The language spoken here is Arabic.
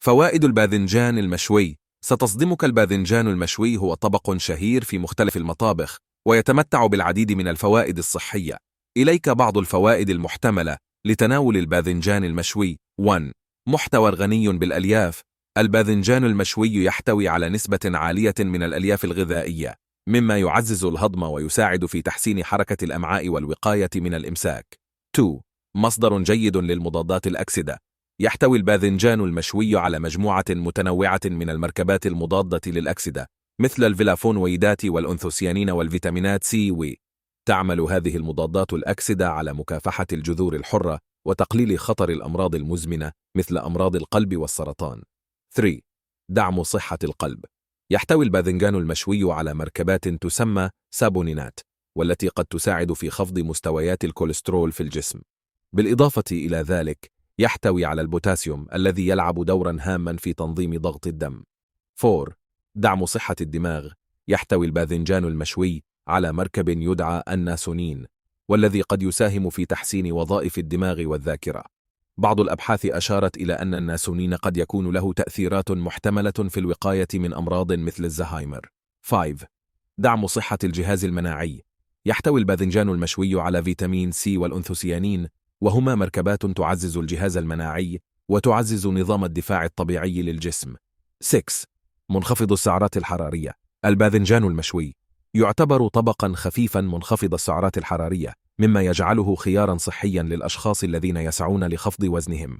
فوائد الباذنجان المشوي. ستصدمك الباذنجان المشوي هو طبق شهير في مختلف المطابخ، ويتمتع بالعديد من الفوائد الصحية. إليك بعض الفوائد المحتملة لتناول الباذنجان المشوي. 1. محتوى غني بالألياف. الباذنجان المشوي يحتوي على نسبة عالية من الألياف الغذائية، مما يعزز الهضم ويساعد في تحسين حركة الأمعاء والوقاية من الإمساك. 2. مصدر جيد للمضادات الأكسدة. يحتوي الباذنجان المشوي على مجموعة متنوعة من المركبات المضادة للأكسدة، مثل الفلافونويدات والأنثوسيانين والفيتامينات سي و. تعمل هذه المضادات الأكسدة على مكافحة الجذور الحرة وتقليل خطر الأمراض المزمنة مثل أمراض القلب والسرطان. 3. دعم صحة القلب. يحتوي الباذنجان المشوي على مركبات تسمى سابونينات، والتي قد تساعد في خفض مستويات الكوليسترول في الجسم. بالإضافة إلى ذلك، يحتوي على البوتاسيوم الذي يلعب دورا هاما في تنظيم ضغط الدم. 4. دعم صحة الدماغ. يحتوي الباذنجان المشوي على مركب يدعى الناسونين، والذي قد يساهم في تحسين وظائف الدماغ والذاكرة. بعض الأبحاث أشارت إلى أن الناسونين قد يكون له تأثيرات محتملة في الوقاية من أمراض مثل الزهايمر. 5. دعم صحة الجهاز المناعي. يحتوي الباذنجان المشوي على فيتامين سي والأنثوسيانين، وهما مركبات تعزز الجهاز المناعي وتعزز نظام الدفاع الطبيعي للجسم. 6. منخفض السعرات الحرارية. الباذنجان المشوي يعتبر طبقا خفيفا منخفض السعرات الحرارية، مما يجعله خيارا صحيا للأشخاص الذين يسعون لخفض وزنهم.